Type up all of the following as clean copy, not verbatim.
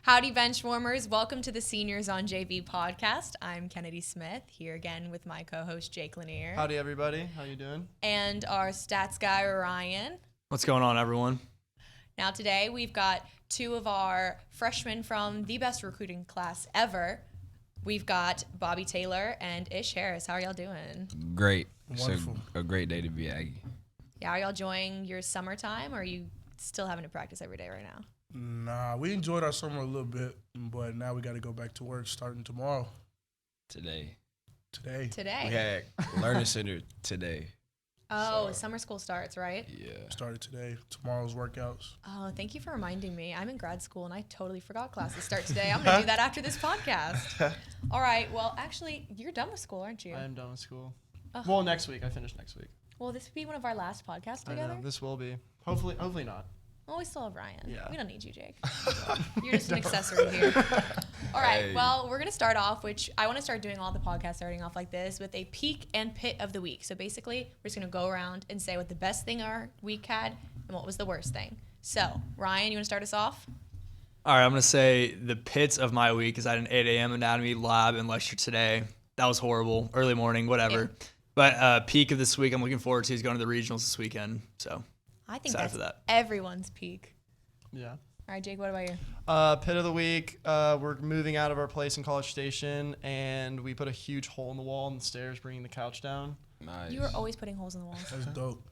Howdy, benchwarmers. Welcome to the Seniors on JV podcast. I'm Kennedy Smith, here again with my co-host Jake Lanier. Howdy, everybody. How you doing? And our stats guy, Ryan. What's going on, everyone? Now today we've got two of our freshmen from the best recruiting class ever. We've got Bobby Taylor and Ish Harris. How are y'all doing? Great. Wonderful. It's a great day to be Aggie. Yeah, are y'all enjoying your summertime, or are you still having to practice every day right now? Nah, we enjoyed our summer a little bit, but now we got to go back to work starting tomorrow. Today. We Today? had Learning Center today. Oh, So- summer school starts, right? Yeah. Started today. Tomorrow's workouts. Oh, thank you for reminding me. I'm in grad school, and I totally forgot classes start today. I'm going to do that after this podcast. All right. Well, actually, you're done with school, aren't you? I am done with school. Ugh. Well, next week. I finish next week. Will this be one of our last podcasts I together? know. This will be. Hopefully not. Well, we still have Ryan. Yeah. We don't need you, Jake. You're just an accessory here. All right. Hey. Well, we're going to start off, which I want to start doing all the podcasts starting off like this, with a peak and pit of the week. So basically, we're just going to go around and say what the best thing our week had and what was the worst thing. So, Ryan, you want to start us off? All right, I'm going to say the pits of my week is I had an 8 a.m. anatomy lab and lecture today. That was horrible. Early morning, whatever. Yeah. But peak of this week I'm looking forward to is going to the regionals this weekend. So I think excited that's for that. everyone's peak. Yeah. All right, Jake, what about you? Pit of the week. We're moving out of our place in College Station, and we put a huge hole in the wall on the stairs, bringing the couch down. Nice. You were always putting holes in the walls. That's dope.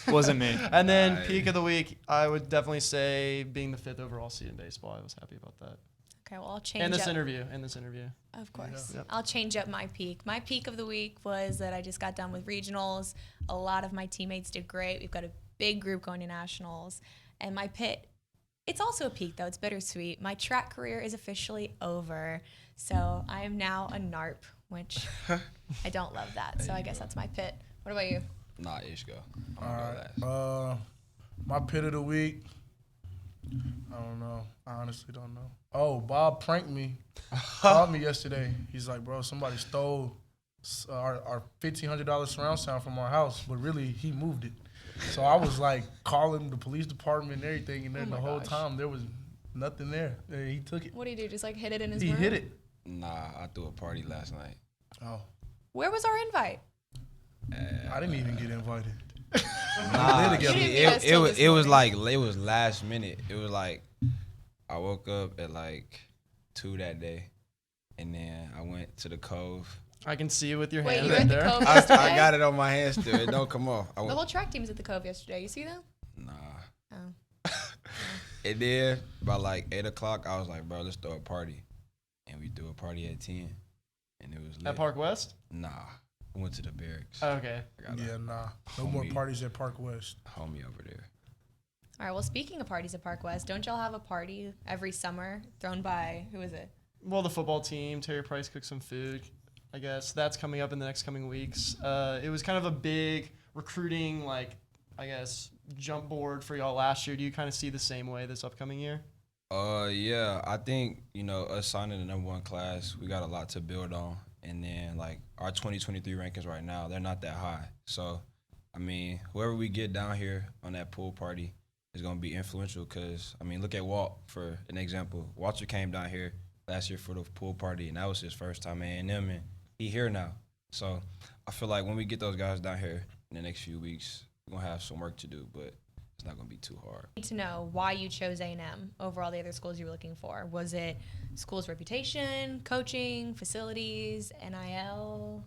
Wasn't me. And then Nice. peak of the week, I would definitely say being the 5th overall seed in baseball. I was happy about that. Okay, well, I'll change And this up. interview. Of course. Yeah. Yep. I'll change up my peak. My peak of the week was that I just got done with regionals. A lot of my teammates did great. We've got a big group going to nationals. And my pit, it's also a peak, though. It's bittersweet. My track career is officially over. So I am now a NARP, which I don't love that. So I guess that's my pit. What about you? Nah, Ish go. I'm All gonna go right. last. My pit of the week, I don't know. I honestly don't know. Oh, Bob pranked me. Called me yesterday. He's like, bro, somebody stole our $1,500 surround sound from our house, but really he moved it. So I was like calling the police department and everything, and then Oh the my whole gosh. time there was nothing there. He took it. What do you do? Just like hit it in his He room? hit it. Nah, I threw a party last night. Oh, Where was our invite? I didn't even get invited. Nah, You didn't meet us till this it was morning. like it was last minute. It was like I woke up at like 2 that day, and then I went to the Cove. I can see you with your Wait, hand you were right at the there. Cove I yesterday? got it on my hand still. It don't come off. I The went, whole track team was at the Cove yesterday. You see them? nah. Oh. And then by like 8 o'clock, I was like, bro, let's throw a party. And we threw a party at 10. And it was lit. At Park West? Nah. We went to the barracks. Oh, okay. I got Yeah, nah. No more Homie. parties at Park West. a homie over there. All right, well, speaking of parties at Park West, don't y'all have a party every summer thrown by, who is it? Well, the football team, Terry Price cooked some food, I guess. That's coming up in the next coming weeks. It was kind of a big recruiting, like, I guess, jump board for y'all last year. Do you kind of see the same way this upcoming year? Yeah, I think, us signing the number 1 class, we got a lot to build on. And then, like, our 2023 rankings right now, they're not that high. So, I mean, whoever we get down here on that pool party is going to be influential because, I mean, look at Walt for an example. Walter came down here last year for the pool party, and that was his first time at A&M, and he here now. So, I feel like when we get those guys down here in the next few weeks, we're going to have some work to do, but it's not going to be too hard. I need to know why you chose A&M over all the other schools you were looking for. Was it school's reputation, coaching, facilities, NIL?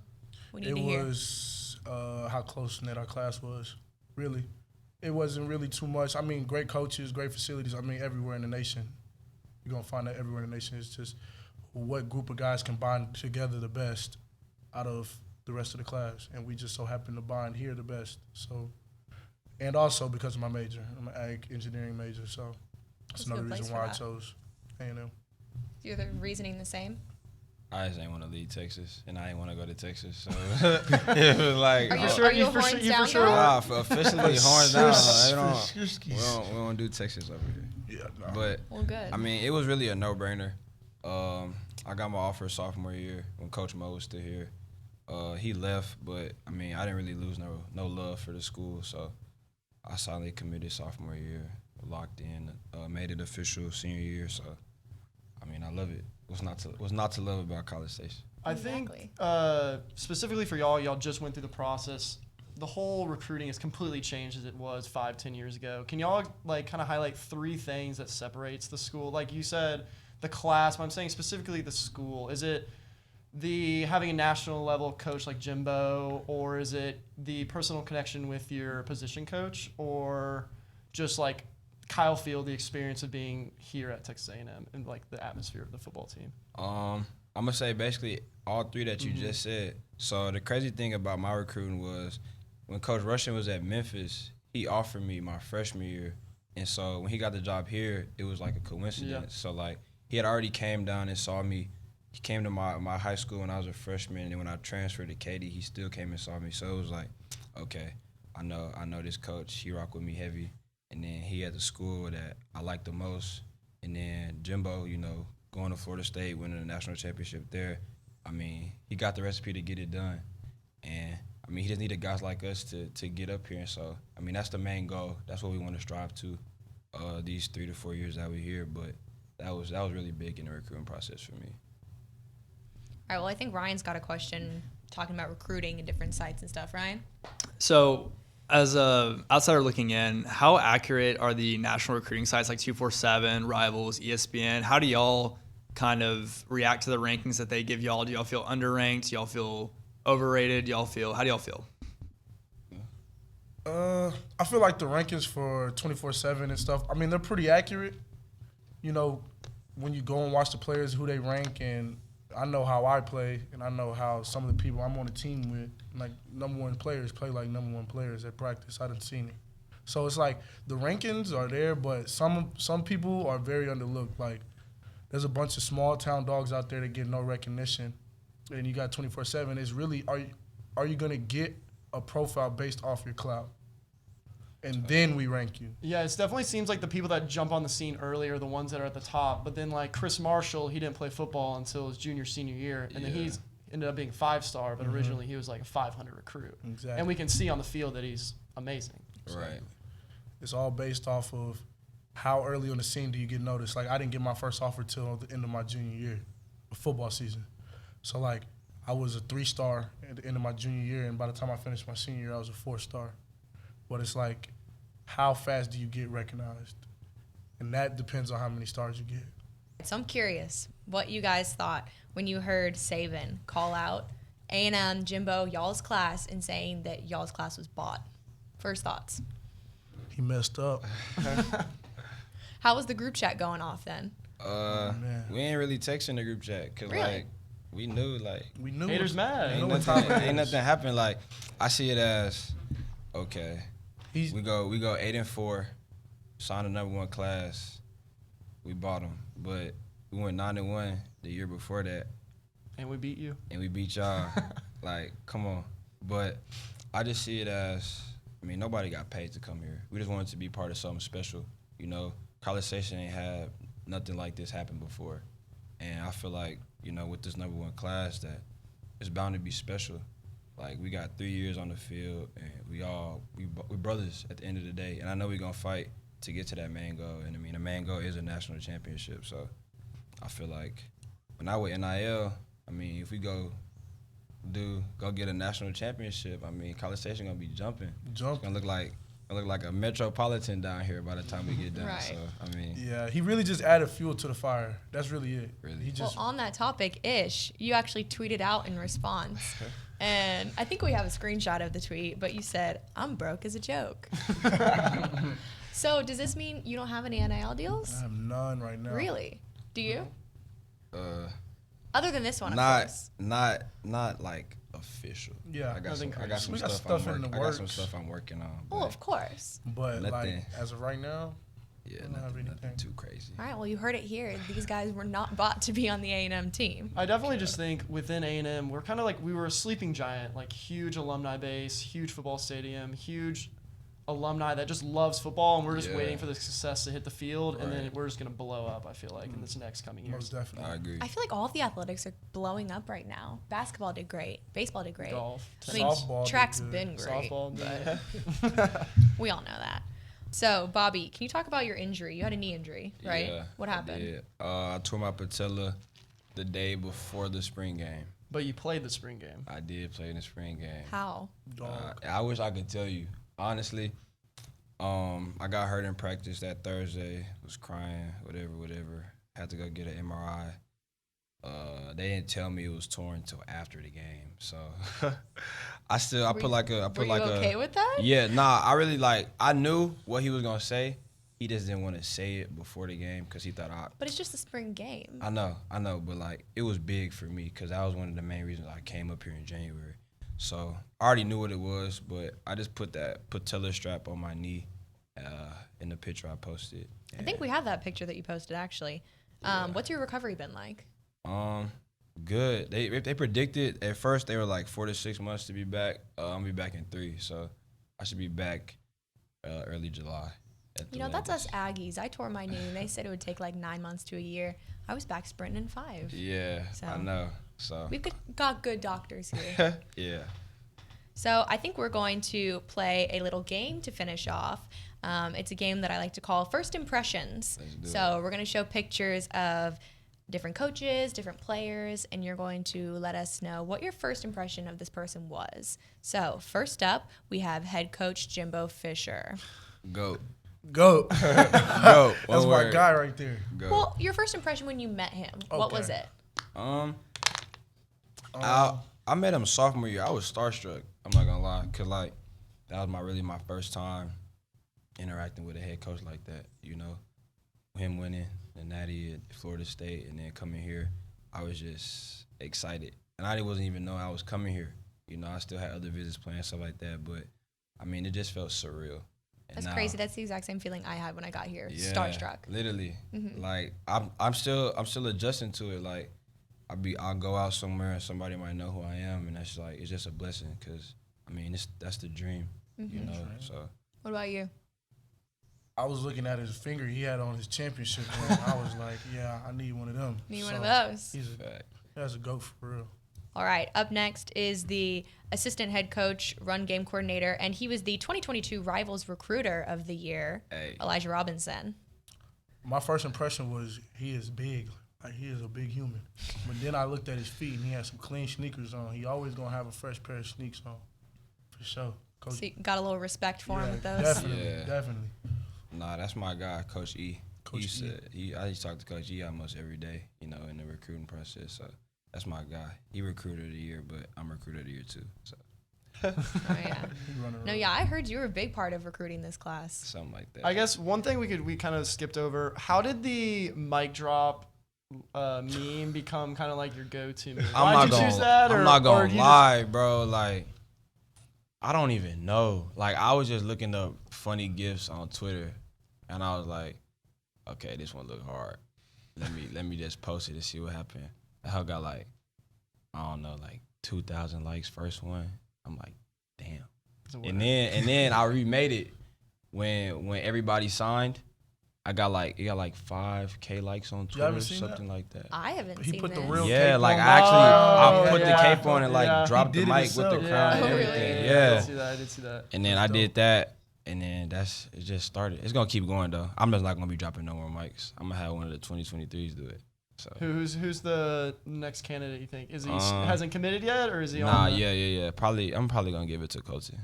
We need It to hear. was how close-knit our class was, really. It wasn't really too much. I mean, great coaches, great facilities. I mean, everywhere in the nation. You're going to find that everywhere in the nation. It's just what group of guys can bond together the best out of the rest of the class. And we just so happen to bond here the best. So, and also because of my major. I'm an ag engineering major, so That's that's a good another place reason for why I that. chose A&M. You're the reasoning the same? I just ain't want to leave Texas, and I ain't want to go to Texas. So it was like, Are you, sure- are you you a for horns sure- you for down sure guy? nah, for officially horns down. Shush. We don't do Texas over here. Yeah, no. But Well, good. I mean, it was really a no-brainer. I got my offer sophomore year when Coach Mo was still here. He left, but I mean, I didn't really lose no love for the school, so I solidly committed sophomore year, locked in, made it official senior year. So I mean, I love it. What's not to love about College Station? I think Exactly. specifically for y'all just went through the process. The whole recruiting has completely changed as it was 5-10 years ago. Can y'all like kind of highlight 3 things that separates the school? Like you said, the class, but I'm saying specifically the school. Is it the having a national level coach like Jimbo, or is it the personal connection with your position coach, or just like Kyle Field, the experience of being here at Texas A&M and like the atmosphere of the football team? I'm gonna say basically all 3 that you just said. So the crazy thing about my recruiting was when Coach Rushing was at Memphis, he offered me my freshman year, and so when he got the job here, it was like a coincidence. Yeah. So like he had already came down and saw me. He came to my high school when I was a freshman, and then when I transferred to Katy, he still came and saw me. So it was like, okay, I know this coach. He rock with me heavy, and then he had the school that I liked the most, and then Jimbo, you know, going to Florida State, winning the national championship there. I mean, he got the recipe to get it done, and I mean, he just needed guys like us to get up here. And so, I mean, that's the main goal. That's what we want to strive to these 3 to 4 years that we're here. But that was really big in the recruiting process for me. All right, well, I think Ryan's got a question talking about recruiting and different sites and stuff. Ryan? So, as a outsider looking in, how accurate are the national recruiting sites like 247, Rivals, ESPN? How do y'all kind of react to the rankings that they give y'all? Do y'all feel underranked? Do y'all feel overrated? How do y'all feel? I feel like the rankings for 24/7 and stuff, I mean, they're pretty accurate. You know, when you go and watch the players, who they rank, and I know how I play, and I know how some of the people I'm on the team with, like number 1 players, play like number 1 players at practice. I done seen it. So it's like the rankings are there, but some people are very underlooked. Like there's a bunch of small town dogs out there that get no recognition, and you got 24/7. It's really, are you gonna get a profile based off your clout? And then we rank you. Yeah, it definitely seems like the people that jump on the scene early are the ones that are at the top. But then like Chris Marshall, he didn't play football until his senior year, and then he's ended up being 5-star. But originally he was like a 500 recruit. Exactly. And we can see on the field that he's amazing. Right. It's all based off of how early on the scene do you get noticed. Like I didn't get my first offer till the end of my junior year, of football season. So like I was a 3-star at the end of my junior year, and by the time I finished my senior year, I was a 4-star. But it's like, how fast do you get recognized? And that depends on how many stars you get. So I'm curious what you guys thought when you heard Saban call out A&M, Jimbo, y'all's class, and saying that y'all's class was bought. First thoughts. He messed up. How was the group chat going off then? Man. We ain't really texting the group chat because Really? like we knew like We knew Haters what- mad. we ain't know what time nothing, it ain't is. nothing happened. Like I see it as okay. He's, We go 8-4, signed the number 1 class. We bought them, but we went 9-1 the year before that, And we beat you. and we beat y'all. Like, come on. But I just see it as, I mean, nobody got paid to come here. We just wanted to be part of something special. You know, College Station ain't had nothing like this happen before, and I feel like, you know, with this number 1 class, that it's bound to be special. Like, we got 3 years on the field, and we're brothers at the end of the day. And I know we're going to fight to get to that main goal. And, I mean, the main goal is a national championship. So I feel like when I with NIL, I mean, if we go get a national championship, I mean, College Station going to be jumping. It's going to look like a metropolitan down here by the time we get done. Right. So, I mean, yeah, he really just added fuel to the fire. That's really it. Really? He just, Well, on that topic, Ish, you actually tweeted out in response. And I think we have a screenshot of the tweet, but you said, I'm broke as a joke. So does this mean you don't have any NIL deals? I have none right now. Really? Do you? uh, Other than this one, of not course. not like official. Yeah. I got Nothing some crazy. We got stuff stuff in the I got some works. stuff I'm working on. Well, but of course. But like Nothing. as of right now, yeah, I don't have nothing anything. too crazy. All right, well, you heard it here. These guys were not bought to be on the A&M team. I definitely just think within A&M, we're kind of like, we were a sleeping giant, like huge alumni base, huge football stadium, huge alumni that just loves football, and we're just Yeah. waiting for the success to hit the field, and then Right. we're just going to blow up, I feel like, in this next coming most years. definitely. I agree. I feel like all of the athletics are blowing up right now. Basketball did great. Baseball did great. Golf, I mean, Softball did track's good. been great. softball, but we all know that. So, Bobby, can you talk about your injury? You had a knee injury, right? Yeah, What happened? Yeah, I tore my patella the day before the spring game. But you played the spring game. I did play in the spring game. How? I wish I could tell you. Honestly, I got hurt in practice that Thursday. Was crying, whatever. Had to go get an MRI. They didn't tell me it was torn until after the game. So I Were you okay with that? Yeah, nah, I knew what he was gonna say. He just didn't want to say it before the game because he thought But it's just a spring game. I know, but like it was big for me because that was one of the main reasons I came up here in January. So I already knew what it was, but I just put that patella strap on my knee in the picture I posted. I think we have that picture that you posted, actually. What's your recovery been like? Good. They predicted at first they were like 4 to 6 months to be back. I'm gonna be back in 3, so I should be back early July. That's us Aggies. I tore my knee, and they said it would take like 9 months to a year. I was back sprinting in 5. Yeah, So. I know. So We've got good doctors here. yeah. So I think we're going to play a little game to finish off. It's a game that I like to call First Impressions. Let's do So we're going to show pictures of different coaches, different players, and you're going to let us know what your first impression of this person was. So first up, we have head coach Jimbo Fisher. Go. Go. Go. That's my guy right there. Go. Well, your first impression when you met him, what was Okay. it? I met him sophomore year. I was starstruck. I'm not gonna lie, cause like that was my first time interacting with a head coach like that. Him winning the Natty at Florida State and then coming here, I was just excited, and I wasn't even know I was coming here. I still had other visits planned, stuff like that, but I mean, it just felt surreal. And That's now- crazy. That's the exact same feeling I had when I got here. Yeah, Starstruck. Literally. Mhm. Like I'm still adjusting to it. Like I'll go out somewhere and somebody might know who I am, and that's like it's just a blessing because I mean that's the dream, Mhm. So What about you? I was looking at his finger he had on his championship ring. I was like, yeah, I need one of them. Need one of those. fact. That's a goat for real. All right, up next is the assistant head coach, run game coordinator, and he was the 2022 Rivals Recruiter of the Year, Hey. Elijah Robinson. My first impression was he is big. Like, he is a big human. But then I looked at his feet, and he had some clean sneakers on. He always going to have a fresh pair of sneaks on, for sure. Coach, So you got a little respect for him with those. Definitely, Yeah. definitely. Nah, that's my guy, Coach E. Coach I used to talk to Coach E almost every day, in the recruiting process. So that's my guy. He recruiter of the year, but I'm recruiter of the year too. So Oh, yeah. He running No, around. yeah, I heard you were a big part of recruiting this class. something like that. I guess one thing we kind of skipped over. How did the mic drop meme become kind of like your go-to meme? Why'd you choose that? I'm not or gonna you lie, bro. Like, I don't even know. Like, I was just looking up funny gifs on Twitter, and I was like, okay, this one look hard. Let me just post it and see what happened. The hell got like, I don't know, like 2,000 likes first one. I'm like, damn. It's a And winner. then I remade it when everybody signed. It got like 5K likes on Twitter, ever seen something like that. I haven't He seen put the this. real Yeah, cape like on. I actually I put yeah. the cape on and like Yeah. dropped He the did it mic with the himself. crown and Oh, really? everything. I did Yeah. see that. And then I did that, and then it just started. It's gonna keep going though. I'm just not gonna be dropping no more mics. I'm gonna have one of the 2023s do it. So Who's the next candidate you think? Is he Um, hasn't committed yet, or is he nah, on? the- yeah. I'm probably gonna give it to Colton.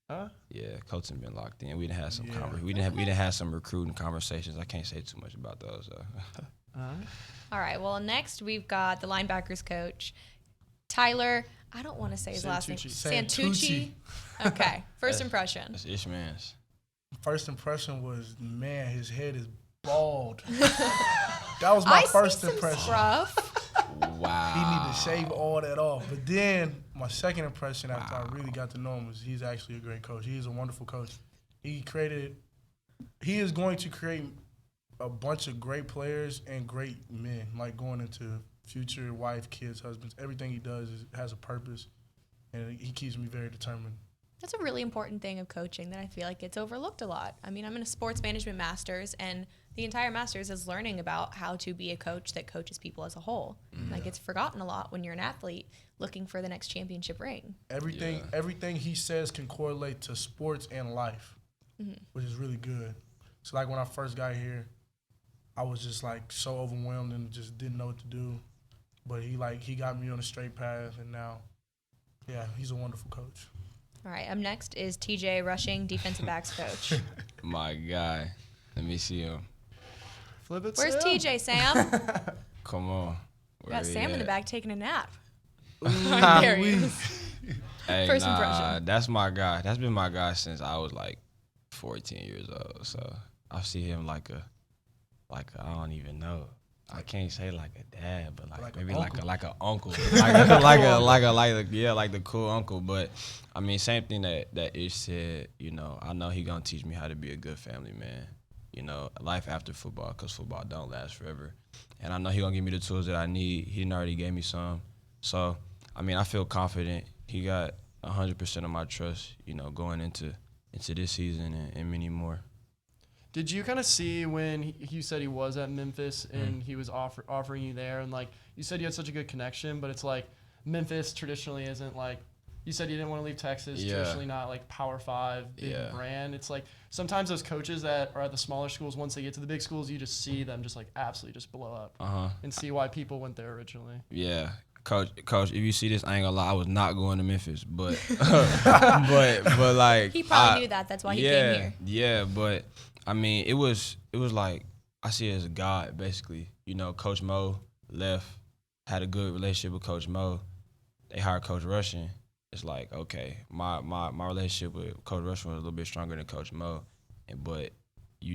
Huh? Yeah, Colton been locked in. We didn't have some Yeah. we didn't have some recruiting conversations. I can't say too much about those. Alright. All right, well, next we've got the linebackers coach, Tyler. I don't want to say his last name. Santucci. Okay, first impression. That's Ishman's. First impression was, man, his head is bald. That was my I first see some impression. scruff. Wow. He need to shave all that off. But then my second impression after I really got to know him was he's actually a great coach. He is a wonderful coach. He is going to create a bunch of great players and great men, like going into future wife, kids, husbands. Everything he does has a purpose, and he keeps me very determined. That's a really important thing of coaching that I feel like gets overlooked a lot. I mean, I'm in a sports management master's, and the entire master's is learning about how to be a coach that coaches people as a whole. Like, it's forgotten a lot when you're an athlete looking for the next championship ring. Everything he says can correlate to sports and life. which is really good. So like when I first got here, I was just like so overwhelmed and just didn't know what to do. But he got me on a straight path, and now, yeah, he's a wonderful coach. All right, up next is TJ Rushing, defensive backs coach. My guy. Let me see him. Flip it, Where's Sam. TJ, Sam? Come on. We got Where he Sam in the at? back taking a nap. There he is. Hey, First nah, impression. that's my guy. That's been my guy since I was like 14 years old. So I see him like a I don't even know. I can't say like a dad, but like maybe like an uncle, like the cool uncle. But I mean, same thing that Ish said. You know, I know he gonna teach me how to be a good family man. You know, life after football, because football don't last forever. And I know he gonna give me the tools that I need. He already gave me some. So I mean, I feel confident. He got 100% of my trust. You know, going into this season and many more. Did you kind of see when you said he was at Memphis and he was offering you there, and like you said you had such a good connection, but it's like Memphis traditionally isn't like, you said you didn't want to leave Texas, traditionally not like Power 5 big brand. It's like sometimes those coaches that are at the smaller schools, once they get to the big schools, you just see them just like absolutely just blow up and see why people went there originally. Yeah. Coach, if you see this, I ain't gonna lie, I was not going to Memphis, but but like He probably knew that. That's why he came here. Yeah, but I mean, it was like I see it as a God basically. You know, Coach Mo left, had a good relationship with Coach Mo. They hired Coach Rushing. It's like, okay, my relationship with Coach Rushing was a little bit stronger than Coach Mo, but you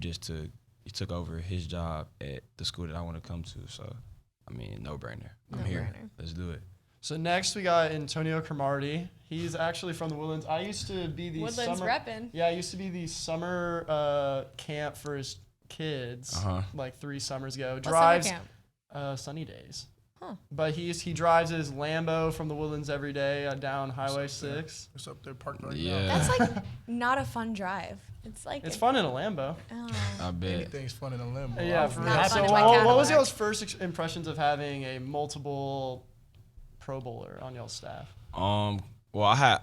took over his job at the school that I want to come to. So I mean, no brainer. I'm here. Let's do it. So next we got Antonio Cromartie. He's actually from the Woodlands. I used to be the Woodlands summer reppin'. Yeah, I used to be the summer camp for his kids like 3 summers ago. What Drives summer camp? Sunny days. Huh. But he drives his Lambo from the Woodlands every day down Highway 6. It's up there parked right Yeah. now. That's like not a fun drive. It's like It's fun in a Lambo. Oh. I bet. Anything's fun in a limo. Yeah, for Not real. fun So in my what was Cadillac. y'all's first impressions of having a multiple Pro Bowler on y'all's staff? Well, I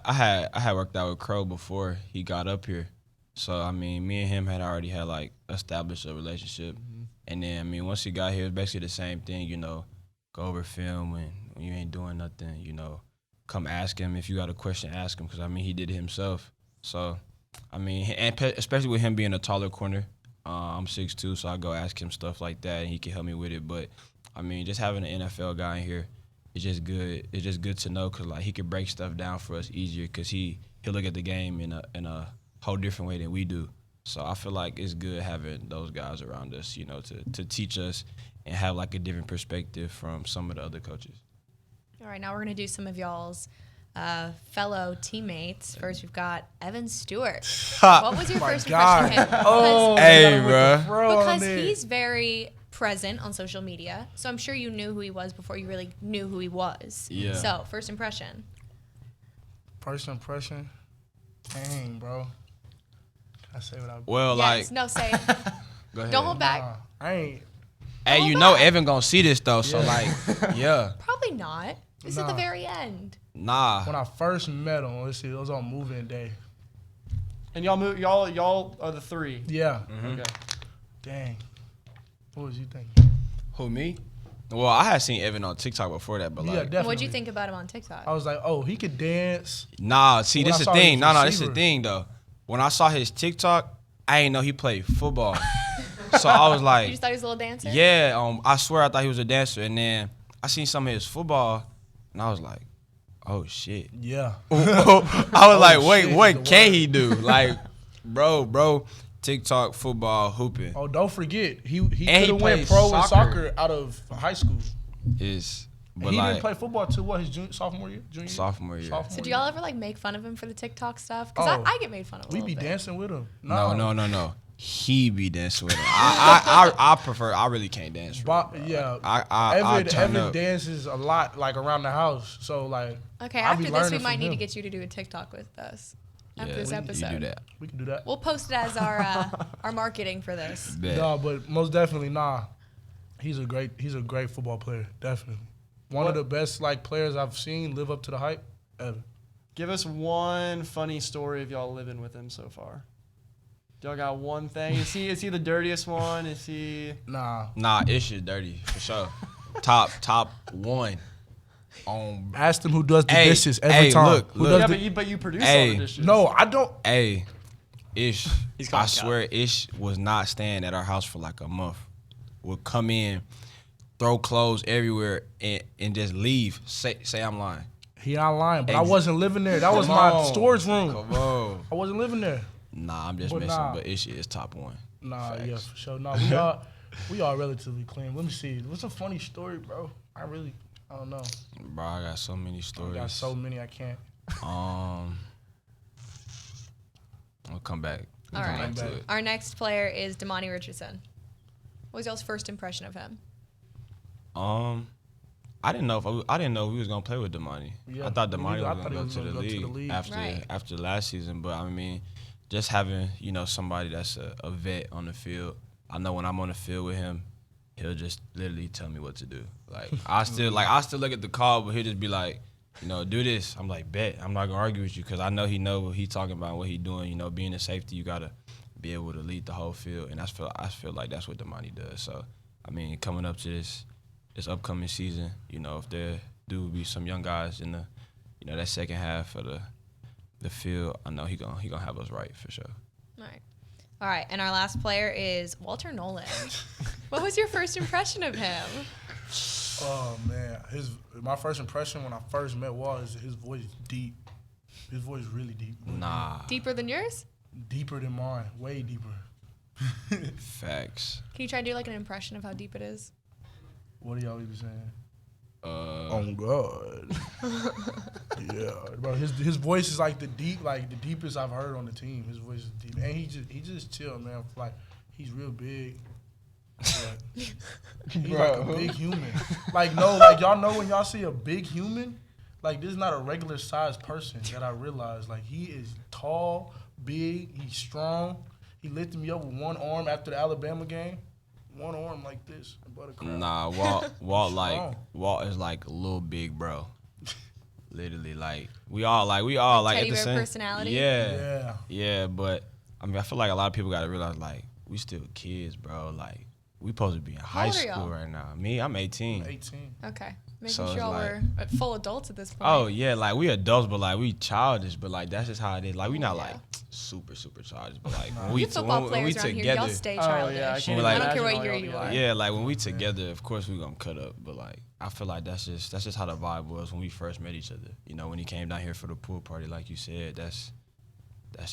had worked out with Crow before he got up here, so I mean, me and him had already had like established a relationship, and then I mean, once he got here, it was basically the same thing, you know, go over film when you ain't doing nothing, you know, come ask him if you got a question, ask him, because I mean, he did it himself. So, I mean, and especially with him being a taller corner, I'm 6'2", so I go ask him stuff like that, and he can help me with it. But I mean, just having an NFL guy in here. It's just good. It's just good to know because like he can break stuff down for us easier because he'll look at the game in a whole different way than we do. So I feel like it's good having those guys around us, you know, to teach us and have like a different perspective from some of the other coaches. All right, now we're gonna do some of y'all's fellow teammates. First, we've got Evan Stewart. What was your first impression of him? Hey, bro. Because he's very present on social media, so I'm sure you knew who he was before you really knew who he was. Yeah. So, first impression. First impression? Dang, bro. I say what I. Well, Yes, no, say it. go ahead. Don't hold back. Nah, I ain't. Hey, you know Evan gonna see this though, so like, yeah. Probably not. It's at the Nah. very end. Nah. When I first met him, let's see, it was on move-in day. And y'all are the 3. Yeah. Okay. Dang. What was you thinking? Who, me? Well, I had seen Evan on TikTok before that, but Yeah, like, definitely. What'd you think about him on TikTok? I was like, oh, he could dance. nah. See, When this I the saw he thing. was No, this is the receiver. thing though. When I saw his TikTok, I didn't know he played football. So I was You like, just thought he was a little dancer? yeah. I swear I thought he was a dancer, and then I seen some of his football, and I was like, oh shit. Yeah. I was like, wait, shit, what the can word. he do? Like, bro, TikTok, football, hooping Oh, don't forget, he And could he have went played pro in soccer. soccer out of high school. is, And but he like didn't play football till what, his sophomore year? Junior year? sophomore year. So do y'all ever like make fun of him for the TikTok stuff? Because Oh. I get made fun of a We little be bit. dancing with him. No. He be dancing with him. I prefer. I really can't dance. Yeah. I turn Evan up. dances a lot, like around the house. So like, Okay, I'll be after this, we learning might from need to him. get you to do a TikTok with us. After Yeah, this episode. You do that. we can do that. We'll post it as our marketing for this. Bet. No, but most definitely, he's a great football player. Definitely, one of the best like players I've seen live up to the hype ever. Give us one funny story of y'all living with him so far. Y'all got one thing. Is he the dirtiest one? Is he? Nah, Ish is dirty for sure. top one. Ask him who does the Hey, dishes every time. look. Who does Yeah, the- but you produce all Hey. the dishes. No, I don't. Hey, Ish. He's I calling swear, Ish was not staying at our house for like a month. Would come in, throw clothes everywhere, and just leave. Say I'm lying. He not lying, but I Ex- wasn't living there. That was Come my on. storage room. Come on. I wasn't living there. Nah, I'm just But messing. nah. But Ish is top one. Nah, Facts. yeah, for sure. No, we are relatively clean. Let me see. What's a funny story, bro? I don't know. Bro, I got so many stories. I got so many I can't. I'll come back. All Come right. back to it. Our next player is Damani Richardson. What was y'all's first impression of him? I didn't know if we was gonna play with Damani. Yeah, I thought me Damani neither. I was thought he gonna was go to gonna the go to the league league. after Right. after last season. But I mean, just having somebody that's a vet on the field. I know when I'm on the field with him, he'll just literally tell me what to do. Like I still look at the call, but he'll just be like, do this. I'm like, bet. I'm not gonna argue with you because I know he know what he's talking about, what he's doing. Being a safety, you gotta be able to lead the whole field, and I feel like that's what Damani does. So I mean, coming up to this upcoming season, if there do be some young guys in the, that second half of the field, I know he gonna have us right for sure. All right, and our last player is Walter Nolan. What was your first impression of him? Oh man, my first impression when I first met Walt is his voice is deep. His voice is really deep. Nah, Deeper than yours? Deeper than mine, way deeper. facts. Can you try to do like an impression of how deep it is? What are y'all even saying? Oh God. Yeah, bro. His voice is like the deepest I've heard on the team. His voice is deep, and he just chill, man. Like he's real big. But he's like a big human. Like y'all know when y'all see a big human, like this is not a regular sized person that I realize. Like he is tall, big, he's strong. He lifted me up with one arm after the Alabama game. One arm like this. Nah, Walt is like a little big bro. Literally, like we all like Teddy at the bear same personality? Yeah. But I mean, I feel like a lot of people got to realize like we still kids, bro. Like we supposed to be in high old are school y'all? right now. Me, I'm 18. 18. Okay. Making So sure it's y'all like- were full adults at this point. Oh yeah, like we adults, but like we childish, but like that's just how it is. Like we not Yeah. like super childish, but like when we You football when we players around here, together, y'all stay Oh, childish. yeah, I can't Like- I don't care what imagine year all you y'all are. be yeah, like when we together, of course we gonna cut up, but like I feel like that's just how the vibe was when we first met each other. When he came down here for the pool party, like you said, that's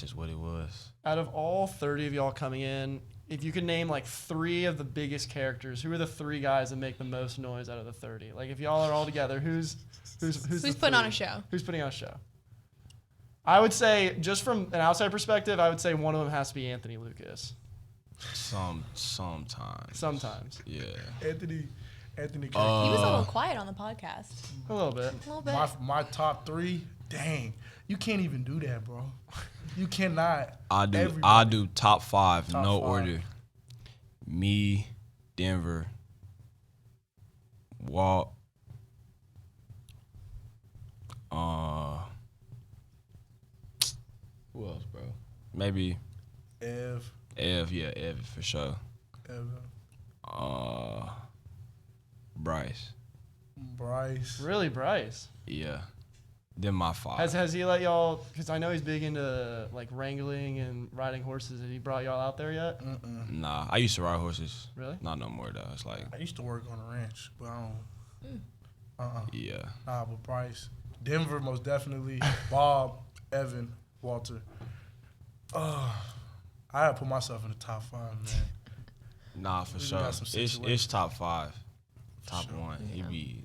just what it was. Out of all 30 of y'all coming in, if you could name like 3 of the biggest characters, who are the 3 guys that make the most noise out of the 30? Like if y'all are all together, who's the putting on 3? a show? Who's putting on a show? I would say, just from an outside perspective, I would say one of them has to be Anthony Lucas. Sometimes. Sometimes. Yeah. Anthony. He was a little quiet on the podcast. A little bit. A little bit. My top 3, dang, you can't even do that, bro. You cannot. I Everybody. do top 5, Top no 5. order. Me, Denver, Walt, who else, bro? Maybe Ev. Ev for sure. Ev. Bryce. Bryce. Really, Bryce. Yeah. Then my 5. Has he let y'all? Because I know he's big into like wrangling and riding horses. Has he brought y'all out there yet? Nah, I used to ride horses. Really? Not no more though. It's like, I used to work on a ranch, but I don't. yeah. Nah, but Bryce. Denver, most definitely. Bob, Evan, Walter. I had to put myself in the top 5, man. Nah, for We sure. got some It's situations. top 5. Top Sure. 1. He'd be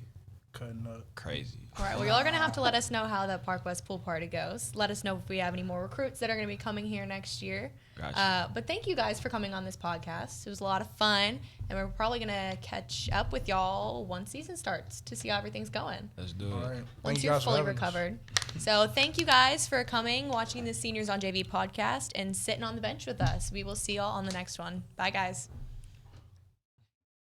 Cutting up. crazy. All right, well, y'all are going to have to let us know how the Park West pool party goes. Let us know if we have any more recruits that are going to be coming here next year. Gotcha. But thank you guys for coming on this podcast. It was a lot of fun, and we're probably going to catch up with y'all once season starts to see how everything's going. Let's do it. All right. Thank Once you you're guys for fully having us. recovered. So thank you guys for coming, watching the Seniors on JV podcast, and sitting on the bench with us. We will see y'all on the next one. Bye, guys.